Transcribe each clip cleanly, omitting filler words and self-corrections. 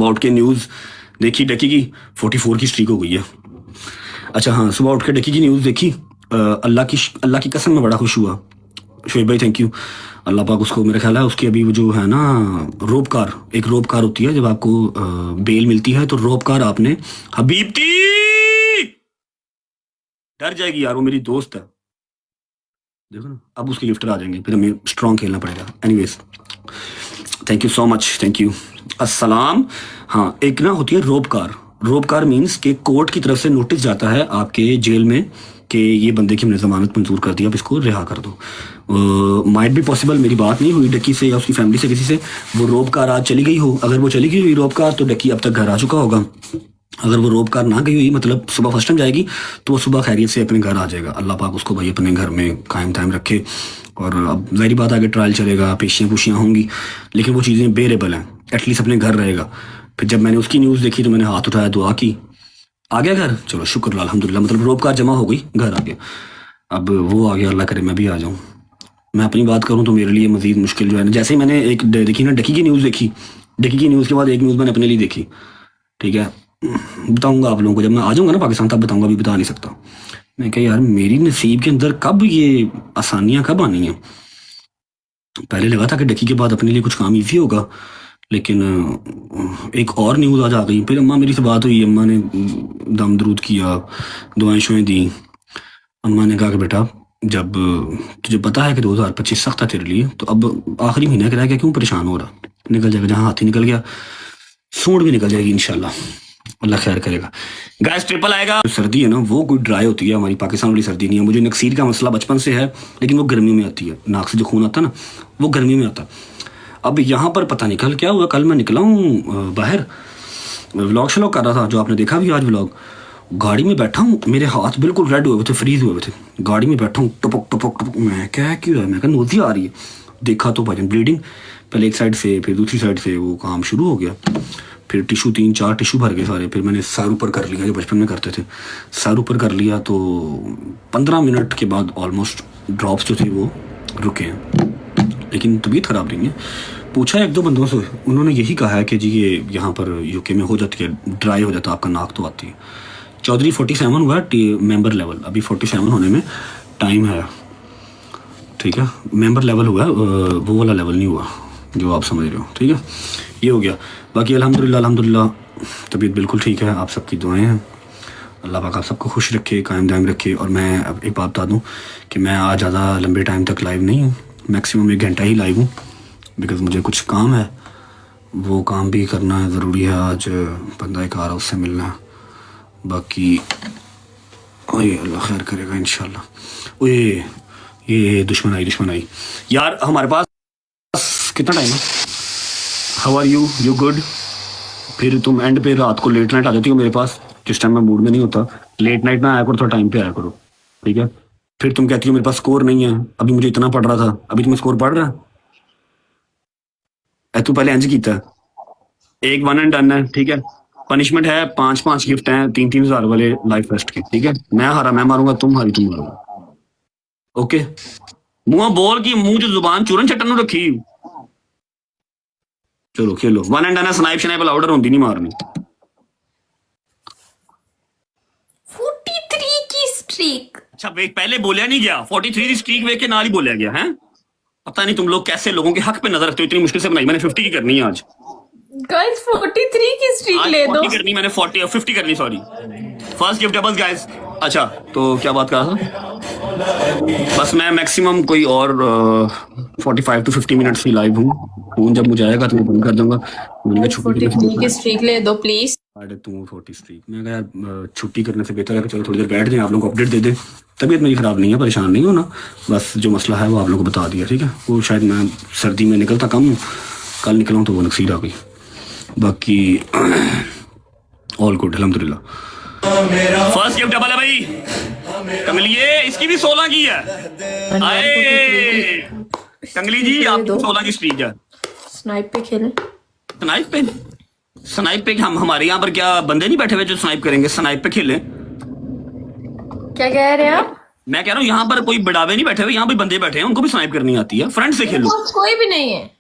सुबह उठ के न्यूज़ देखी डकी की 44 की स्ट्रीक हो गई है। अच्छा हाँ, सुबह उठ के डकी की न्यूज़ देखी। अल्लाह की कसम में बड़ा खुश हुआ। शोएब भाई थैंक यू। अल्लाह पाक उसको, मेरा ख्याल है उसकी अभी वो जो है ना रोपकार, एक रोपकार होती है जब आपको बेल मिलती है तो रोपकार आपने हबीबती डर जाएगी यार, वो मेरी दोस्त है। देखो ना, अब उसके गिफ्टर आ जाएंगे, फिर हमें स्ट्रॉन्ग खेलना पड़ेगा। Anyways thank you so much, thank you. अस्सलाम। हाँ, एक ना होती है रोपकार। रोपकार मीन्स कि कोर्ट की तरफ से नोटिस जाता है आपके जेल में कि ये बंदे की हमने जमानत मंजूर कर दी, अब इसको रिहा कर दो। माइट भी पॉसिबल मेरी बात नहीं हुई डक्की से या उसकी फैमिली से किसी से, वो रोपकार आज चली गई हो। अगर वो चली गई हुई रोपकार तो डक्की अब तक घर आ चुका होगा। अगर वो रोपकार ना गई हुई, मतलब सुबह फर्स्ट टाइम जाएगी, तो वो सुबह खैरियत से अपने घर आ जाएगा। अल्लाह पाक उसको भाई अपने घर में कायम टाइम रखे। और अब जाहिर बात आगे ट्रायल चलेगा, पेशियाँ पुशियाँ होंगी, लेकिन वो चीज़ें बेरेबल हैं। एटलीस्ट अपने घर रहेगा। फिर जब मैंने उसकी न्यूज़ देखी तो मैंने हाथ उठाया, दुआ की, आ गया घर। चलो शुक्र अल्हम्दुलिल्लाह, मतलब रोपकार जमा हो गई, घर आ गया। अब वो आ गया, अल्लाह करे मैं भी आ जाऊँ। मैं अपनी बात करूँ तो मेरे लिए मजीद मुश्किल जो है ना, जैसे ही मैंने एक देखी ना डकी की न्यूज़ देखी, डकी की न्यूज़ के बाद एक न्यूज़ मैंने अपने लिए देखी। ठीक है, बताऊंगा आप लोगों को जब मैं आ जाऊंगा ना पाकिस्तान, तब बताऊंगा, अभी बता नहीं सकता। मैं कहा यार मेरी नसीब के अंदर कब ये आसानियां कब आनी हैं। पहले लगा था कि डकी के बाद अपने लिए कुछ काम ईजी होगा, लेकिन एक और न्यूज़ आज आ गई। फिर अम्मा मेरी से बात हुई, अम्मा ने दम दरूद किया, दुआएं शुआएं दी। अम्मा ने कहा कि बेटा जब तुझे पता है कि 2025 सख्त था तेरे लिए, तो अब आखिरी महीना रह गया, क्यों परेशान हो रहा। निकल जाएगा, जहाँ हाथी निकल गया सूंड भी निकल जाएगी इंशाल्लाह, अल्लाह खैर करेगा। गैस ट्रिपल आएगा। जो सर्दी है ना वो कोई ड्राई होती है, हमारी पाकिस्तान वाली सर्दी नहीं है। मुझे नक्सीर का मसला बचपन से है, लेकिन वो गर्मी में आती है। नाक से जो खून आता है ना, वो गर्मी में आता है। अब यहाँ पर पता नहीं कल क्या हुआ। कल मैं निकला हूँ बाहर, व्लॉग शलॉग कर रहा था, जो आपने देखा भी आज व्लॉग। गाड़ी में बैठा हूँ, मेरे हाथ बिल्कुल रेड हुए हुए थे, फ्रीज हुए हुए थे। गाड़ी में बैठा हूँ, टपक टपक टपक, मैं क्या क्यों है, मैं क्या नोज़ी आ रही है। देखा तो भाईजान ब्लीडिंग, पहले एक साइड से फिर दूसरी साइड से, वो काम शुरू हो गया। फिर टिशू 3-4 टिशू भर गए सारे। फिर मैंने सर ऊपर कर लिया, जो बचपन में करते थे, सर ऊपर कर लिया। तो 15 मिनट के बाद ऑलमोस्ट ड्रॉप्स जो थे वो रुके हैं, लेकिन तबीयत ख़राब नहीं है। पूछा एक दो बंदों से, उन्होंने यही कहा है कि जी ये यहाँ पर यूके में हो जाती है, ड्राई हो जाता है आपका नाक तो आती है। चौधरी 47 हुआ मेंबर लेवल, अभी 47 होने में टाइम है। ठीक है, मेंबर लेवल हुआ, वो वाला लेवल नहीं हुआ जो आप समझ रहे हो। ठीक है, ये हो गया। बाकी अल्हम्दुलिल्लाह तबीयत बिल्कुल ठीक है। आप सबकी दुआएं हैं, अल्लाह पाक आप सबको खुश रखे, कायम दायम रखे। और मैं अब एक बात बता दूँ कि मैं आज ज़्यादा लंबे टाइम तक लाइव नहीं हूँ, मैक्सिमम 1 घंटा ही लाइव हूँ, बिकॉज़ मुझे कुछ काम है, वो काम भी करना है, ज़रूरी है। आज बंदा एक आ रहा, उससे मिलना है। बाकी ओए अल्लाह खैर करेगा इंशाल्लाह। ओए ये दुश्मन आई यार। हमारे पास कितना टाइम है? How are you? You good? फिर तुम एंड पे रात को लेट नाइट आ जाती हो मेरे पास, जिस टाइम मैं मूड में नहीं होता। लेट नाइट ना आया करो, थोड़ा टाइम पे आया करो, ठीक है। फिर तुम कहती हो मेरे पास स्कोर नहीं है, अभी मुझे इतना पढ़ रहा था, अभी तुम्हें स्कोर पढ़ रहा है। तू पहले इंज कीता, एक 1 एंड डन है, ठीक है। पनिशमेंट है 5-5 गिफ्ट हैं 3-3 हज़ार वाले लाइफ फेस्ट के, ठीक है। मैं हारा मैं मारूंगा, तुम हारी तुम मारोगे, ओके। मुंह बोल की मुंह जो जुबान चूरन चट्टन रखी। चलो खेलो, 1 एंड डन है। स्नाइप शनाइप लाउडर होती नहीं मारनी। 43 की स्ट्रीक। अच्छा पहले बोलिया नहीं गया, 43 की स्ट्रीक वेख के नाल ही बोलिया गया है। पता नहीं तुम लोग कैसे लोगों के हक पे नजर रखते हो, इतनी मुश्किल से बनाई मैंने। 50 की करनी है आज गाइस, 43 की स्ट्रीक ले दो। 40 करनी मैंने, 40 50 करनी, सॉरी। फर्स्ट गिफ्ट है बस गाइस। अच्छा तो क्या बात कर रहा था, बस मैं मैक्सिमम कोई और 45 to 50 मिनट्स ही लाइव हूँ। फोन जब मुझे आएगा तो मैं बंद कर दूंगा। मैंने कहा छुट्टी 43 की स्ट्रीक ले दो प्लीज। साढ़े तुम 40 स्ट्रीक। मैं कहा यार छुट्टी करने से बेहतर है कि चलो थोड़ी देर बैठ जाए, आप लोग को अपडेट दे दे। तबीयत मेरी ख़राब नहीं है, परेशान नहीं हो ना, बस जो मसला है वो आप लोगों को बता दिया, ठीक है। वो शायद मैं सर्दी में निकलता कम हूँ, कल निकला हूँ तो वो नक्सीर आ गई। बाकी ऑल गुड अल्हम्दुलिल्लाह। फर्स्ट गिफ्ट डबल है भाई, कमलिए इसकी भी 16 की है। आए कंगली जी आपकी 16 की स्ट्रीक है। स्नाइप पे खेलें। स्नाइप पे हम हमारे यहाँ पर क्या बंदे नहीं बैठे हुए जो स्नाइप करेंगे? स्नाइप पे खेलें। क्या कह रहे हैं आप? मैं कह रहा हूँ यहाँ पर कोई बड़ावे नहीं बैठे हुए, यहाँ भी बंदे बैठे हैं, उनको भी स्नाइप करनी आती है। फ्रंट से खेलो। कोई भी नहीं है।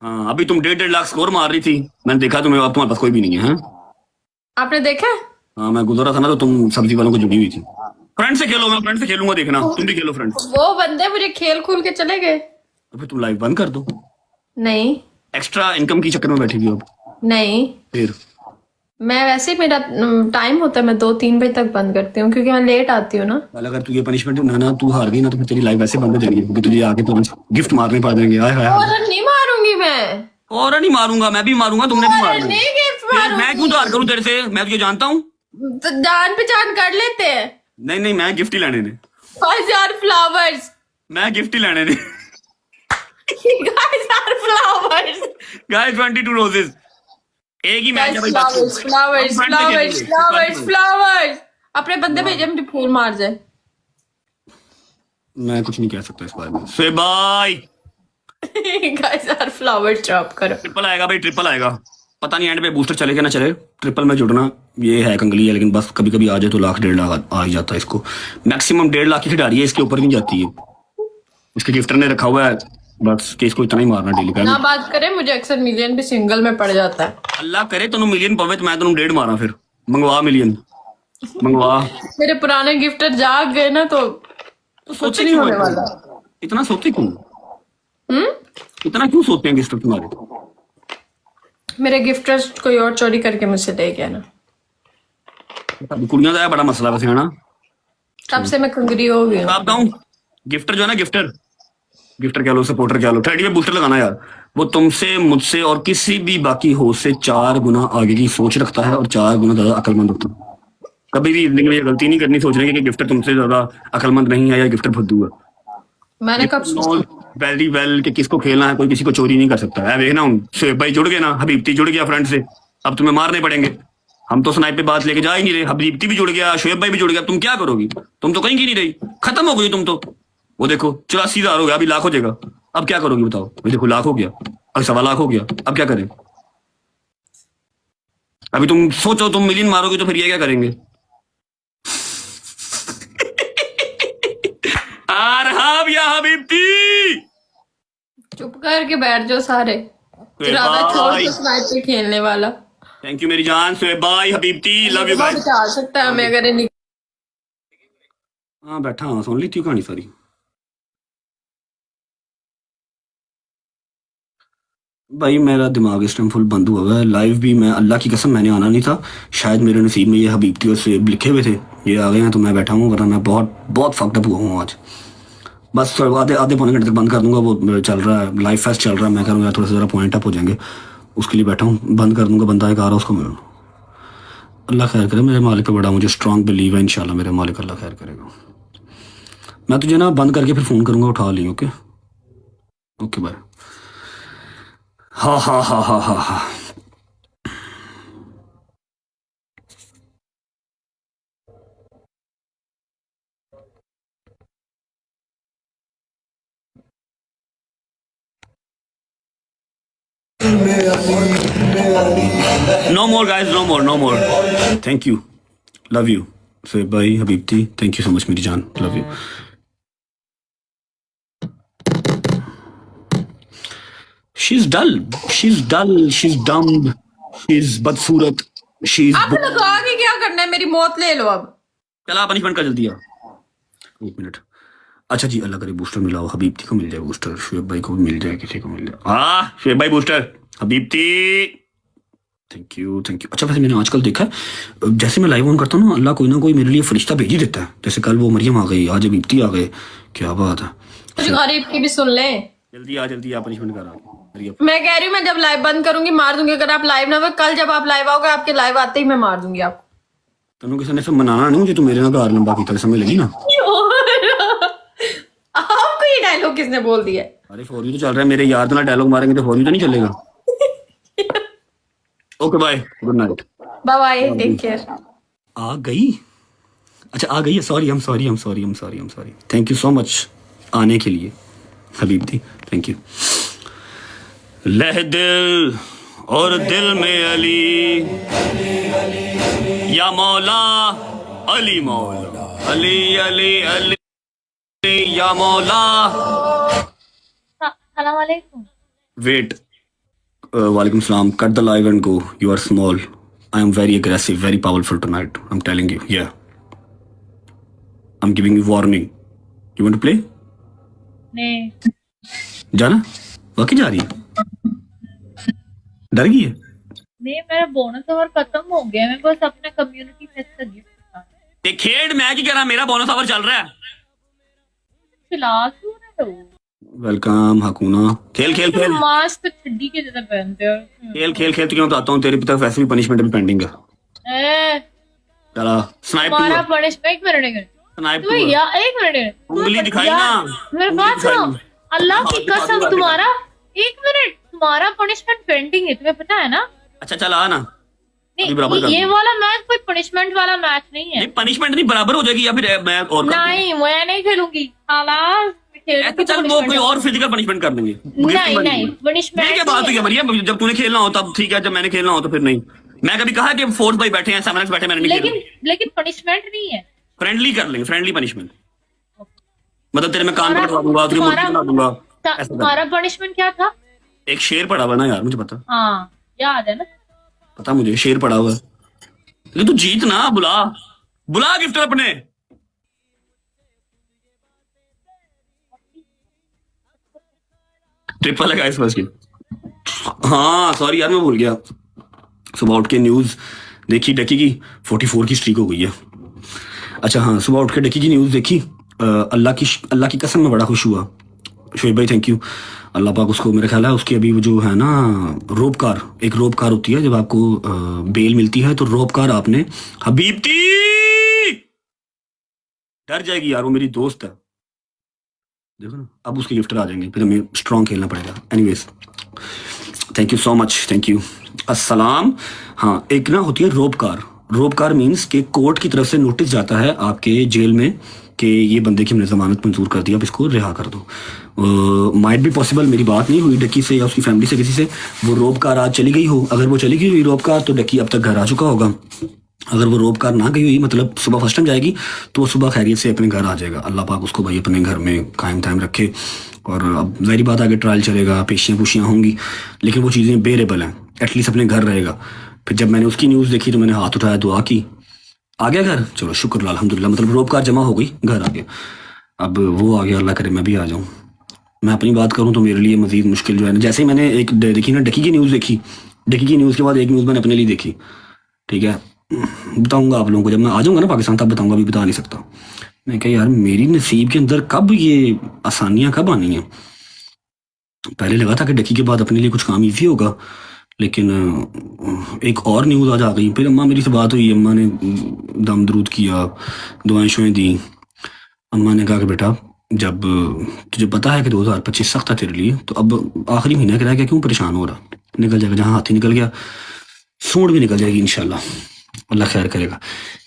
हाँ अभी तुम 1.5 लाख स्कोर मार रही थी, मैंने देखा तुम्हें, अब तुम्हारे पास कोई भी नहीं है, हाँ? आपने देखा है? हाँ मैं गुजर रहा था ना तो तुम सब्जी वालों को जुड़ी हुई थी। फ्रेंड से खेलो, मैं फ्रेंड से खेलूंगा, देखना तुम भी खेलो फ्रेंड। वो बंदे मुझे खेल खूल के चले गए। तो फिर तुम लाइव बंद कर दो, नहीं एक्स्ट्रा इनकम की चक्कर में बैठी हुई हो अब। नहीं, फिर मैं वैसे ही मेरा टाइम होता है, मैं 2-3 बजे तक बंद करती हूँ क्योंकि मैं लेट आती हूँ ना। कल अगर तू ये पनिशमेंट ना तू हार गई ना तो फिर तेरी लाइव वैसे बंद हो जाएगी, क्योंकि तुझे आगे तो गिफ्ट मारने पड़ जाएंगे। हाय हाय हाय। और नहीं मारूंगी मैं, और नहीं मारूंगा, मैं भी मारूंगा, तुमने भी मारना है। नहीं गिफ्ट फिर मैं मारूंगी। क्यों धार करूं तेरे से, मैं तुझे जानता हूँ। तो जान पहचान कर लेते हैं। नहीं नहीं, मैं गिफ्ट ही लेने ने, 5000 फ्लावर्स। मैं गिफ्ट ही लेने ने। 5000 फ्लावर्स। गाइस 22 रोजेस, एक ही मैच है भाई। फ्लावर्स फ्लावर्स हम friend से फ्लावर्स खेलेंगे, फ्लावर्स friend फ्लावर्स। अपने बंदे भेजे मुझे फूल मार जाए। से। मैं कुछ नहीं कह सकता इस बारे में। से बाय 5000 फ्लावर्स ड्रॉप करो। ट्रिपल आएगा भाई, ट्रिपल आएगा। पता नहीं एंड पे बूस्टर चले क्या ना चले, ट्रिपल में जुड़ना ये है कंगली है, लेकिन बस कभी कभी आ जाए तो 1,00,000 1.5 लाख आ ही जाता है इसको। मैक्सिमम 1.5 लाख की खिडारी है, इसके ऊपर नहीं जाती है। इसके गिफ्टर ने रखा हुआ है बस कि इसको इतना ही मारना डेली का। ना बात करें, मुझे अक्सर मिलियन भी सिंगल में पड़ जाता है। अल्लाह करे तेन मिलियन पवे तो मैं तेन 1.5 मारा, फिर मंगवा मिलियन मंगवा। मेरे पुराने गिफ्टर जाग गए ना तो कुछ सोचे नहीं क्यों होने है? वाला। इतना सोते क्यों, हम्म, इतना क्यों सोते हैं गिफ्टर तुम्हारे? मेरे गिफ्टर्स कोई और चोरी करके मुझसे ले गया ना, कुड़ियां का बड़ा मसला वैसे है ना। तब से मैं कंगरी हो गई हूँ। आप बताऊं, गिफ्टर जो है ना, गिफ्टर गिफ्टर कह लो, सपोर्टर कह लो, थर्टी में बूस्टर लगाना यार, वो तुमसे मुझसे और किसी भी बाकी होस्ट से 4 गुना आगे की सोच रखता है और 4 गुना ज्यादा अकलमंद होता है। कभी भी जिंदगी में ये गलती नहीं करनी सोचने की कि गिफ्टर तुमसे ज्यादा अकलमंद नहीं है या गिफ्टर फुद्दू है। मैंने कब नॉन वेरी वेल कि किसको खेलना है, कोई किसी को चोरी नहीं कर सकता है। देखना हूँ शोएब भाई जुड़ गए ना, हबीबती जुड़ गया फ्रेंड से, अब तुम्हें मारने पड़ेंगे। हम तो स्नाइप पे बात लेके जा ही नहीं रहे, हबीबती भी जुड़ गया, शोएब भाई भी जुड़ गया, तुम क्या करोगी? तुम तो कहीं की नहीं रही, खत्म हो गई तुम तो। वो देखो 84,000 हो गया, अभी लाख हो जाएगा, अब क्या करोगी बताओ? अभी देखो लाख हो गया, अब 1.25 लाख हो गया, अब क्या करें? अभी तुम सोचो, तुम मिलियन मारोगे तो फिर ये क्या करेंगे? आरहाब या हबीबती, चुप करके बैठ जाओ सारे। ज्यादा छोड़ तो स्नाइप पे खेलने वाला। थैंक यू मेरी जान, शोएब भाई, हबीबती, लव यू गाइस। बचा सकता है हमें अगर ये हाँ बैठा हाँ, सुन ली थी कहानी सारी। भाई मेरा दिमाग इस टाइम फुल बंद हुआ हुआ है, लाइव भी मैं अल्लाह की कसम मैंने आना नहीं था, शायद मेरे नसीब में ये हबीबती और शोएब लिखे हुए थे, ये आ गए हैं तो मैं बैठा हूँ, वरना मैं बहुत बहुत फक्ड अप हुआ हूँ आज। बस आधे आधे पौने घंटे तक बंद कर दूंगा, वो चल रहा है लाइव फेस्ट चल रहा है, मैं करूँगा थोड़ा सा ज़रा पॉइंट अप हो जाएंगे, उसके लिए बैठा हूँ, बंद कर दूंगा, बंदा एक आ रहा है उसको मिलूँ। अल्लाह खैर करे, मेरे मालिक पे बड़ा मुझे स्ट्रॉन्ग बिलीव है, इंशाल्लाह मेरे मालिक अल्लाह खैर करेगा। मैं तुझे ना बंद करके फिर फ़ोन करूँगा, उठा ली। Okay okay bye. हाँ हाँ हाँ हाँ हाँ हाँ। No more guys, no more, no more. Thank you, love you. So bye हबीबती, thank you so much मेरी जान, love you. She's dull, she's dull, she's dumb, she's बदसूरत, she's अब लगा के क्या करना है, मेरी मौत ले लो अब। चला पनिशमेंट कर जल्दी आ। 1 मिनट। अच्छा जी, अल्लाह करे बूस्टर मिला हो, हबीबती को मिल जाए बूस्टर, शोएब भाई को भी मिल जाए, किसी को मिल जाए। हाँ शोएब भाई बूस्टर, हबीबती थैंक यू थैंक यू। अच्छा वैसे मैंने आजकल देखा है जैसे मैं लाइव ऑन करता हूँ ना, अल्लाह कोई ना कोई मेरे लिए फरिश्ता भेज ही देता है, जैसे कल वो मरियम आ गई, आज हबीबती आ गए, क्या बात है। कुछ गरीब की भी सुन ले। जल्दी आ पनिशमेंट करा मरियम। मैं कह रही हूँ, मैं जब लाइव बंद करूंगी मार दूंगी, अगर आप लाइव ना हो, कल जब आप लाइव आओगे आपके लाइव आते ही मैं मार दूंगी आपको। तेनों किसी ने फिर मनाना नहीं मुझे, तू मेरे ना घर लंबा की समय लगी ना। आपको ये डायलॉग किसने बोल दिया? अरे फॉर यू तो चल रहा है, मेरे यार तो ना डायलॉग मारेंगे तो फॉर यू तो नहीं चलेगा। Okay bye, good night, bye bye, take care. आ गई, अच्छा आ गई है, sorry I am sorry, thank you so much आने के लिए हबीबती, थैंक यू। लह दिल और दिल में अली, या मौला अली मौला, अली अली अली या मौला। सलाम वालेकुम। Wait, Walaikum salam. Cut the live and go. You are small. I am very aggressive, very powerful tonight. I'm telling you. Yeah. I'm giving you warning. You want to play? नहीं जाना? वाकई जा रही है? डर गई है? नहीं मेरा बोनस ओवर खत्म हो गया मैं बस अपने कम्युनिटी फेस्ट का गिफ्ट ते खेड मैं की कह रहा मेरा बोनस आवर चल रहा है. खिला क्यों ना दो वेलकम हकूना. खेल खेल खेल मास्क छड्डी के जैसा पहनते हो खेल खेल खेल. तो क्यों बताता हूँ तेरे पिता वैसे भी पनिशमेंट अभी पेंडिंग है. ए चला स्नाइप तुम्हारा पनिशमेंट एक मिनट स्नाइप तू या एक मिनट उंगली दिखाई ना. मेरे पास अल्लाह की कसम तुम्हारा एक मिनट तुम्हारा पनिशमेंट पेंडिंग है तुम्हें पता है ना. अच्छा चल आ ना. अभी बराबर नहीं कर ये दूं. वाला मैच कोई पनिशमेंट वाला मैच नहीं है नहीं पनिशमेंट नहीं बराबर हो जाएगी या फिर मैं और कर दूं? नहीं मैं नहीं खेलूंगी ऐसा चल वो कोई और फिजिकल पनिशमेंट कर देंगे. नहीं नहीं पनिशमेंट नहीं क्या बात हुई है मरियम. जब तूने खेलना हो तब ठीक है जब मैंने खेलना हो तो फिर नहीं. मैं कभी कहा कि फोर्स भाई बैठे हैं 7x बैठे मैंने नहीं लेकिन पनिशमेंट नहीं है फ्रेंडली कर लेंगे. फ्रेंडली पनिशमेंट मतलब तेरे मैं कान पकड़वा दूंगा तेरी मुट्ठी बना दूंगा. ऐसा कर. तुम्हारा पनिशमेंट क्या था. एक शेर पड़ा हुआ ना यार मुझे पता. हाँ याद है ना. पता मुझे शेर पड़ा हुआ है. लेकिन तू जीत ना. बुला बुला गिफ्टर अपने. ट्रिपल लगा इस बस की. हाँ सॉरी यार मैं भूल गया. सुबह उठ के न्यूज देखी डकी की 44 की स्ट्रीक हो गई है. अच्छा हाँ सुबह उठ के डकी की न्यूज देखी. अल्लाह की कसम में बड़ा खुश हुआ. शोएब भाई थैंक यू. अल्लाह पाक उसको मेरा ख्याल है उसकी अभी वो जो है ना रोपकार एक रोपकार होती है जब आपको बेल मिलती है तो रोपकार आपने हबीबती डर जाएगी यार वो मेरी दोस्त है. देखो ना अब उसके गिफ्टर आ जाएंगे फिर हमें स्ट्रॉन्ग खेलना पड़ेगा. Anyways thank you so much. Thank you. अस्सलाम. हाँ एक ना होती है रोपकार. रोपकार मीन्स कि कोर्ट की तरफ से नोटिस जाता है आपके जेल में कि ये बंदे की हमने जमानत मंजूर कर दी अब इसको रिहा कर दो. माइट भी पॉसिबल मेरी बात नहीं हुई डक्की से या उसकी फैमिली से किसी से वो रोपकार आज चली गई हो. अगर वो चली गई हुई रोपकार तो डक्की अब तक घर आ चुका होगा. अगर वो रोपकार ना गई हुई मतलब सुबह फर्स्ट टाइम जाएगी तो वो सुबह खैरियत से अपने घर आ जाएगा. अल्लाह पाक उसको भाई अपने घर में कायम टाइम रखे. और अब वही बात आगे ट्रायल चलेगा पेशियाँ पुशियाँ होंगी लेकिन वो चीज़ें बेरेबल हैं. एटलीस्ट अपने घर रहेगा. फिर जब मैंने उसकी न्यूज़ देखी तो मैंने हाथ उठाया दुआ की. आ गया घर. चलो शुक्र अल्हम्दुलिल्लाह मतलब रोपकार जमा हो गई घर आ गया. अब वो आ गया अल्लाह करे मैं भी आ जाऊँ. मैं अपनी बात करूँ तो मेरे लिए मजीद मुश्किल जो है ना जैसे ही मैंने एक देखी ना डकी की न्यूज़ देखी. डकी की न्यूज़ के बाद एक न्यूज़ मैंने अपने लिए देखी. ठीक है बताऊंगा आप लोगों को जब मैं आ जाऊंगा ना पाकिस्तान तब बताऊंगा. अभी बता नहीं सकता. मैं कहा यार मेरी नसीब के अंदर कब ये आसानियां कब आनी हैं. पहले लगा था कि डकी के बाद अपने लिए कुछ काम ईजी होगा लेकिन एक और न्यूज़ आज आ गई. फिर अम्मा मेरी से बात हुई. अम्मा ने दम दरूद किया दुआएं शुएं दी. अम्मा ने कहा कि बेटा जब तुझे पता है कि 2025 सख्त था तेरे लिए तो अब आखिरी महीना रह गया क्यों परेशान हो रहा. निकल जाएगा जहाँ हाथी निकल गया सूंड भी निकल जाएगी इंशाल्लाह. अल्लाह खैर करेगा.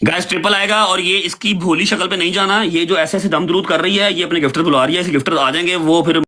गाइस ट्रिपल आएगा और ये इसकी भोली शक्ल पे नहीं जाना. ये जो ऐसे ऐसे दम दरूद कर रही है ये अपने गिफ्टर बुला रही है. ऐसे गिफ्टर आ जाएंगे वो फिर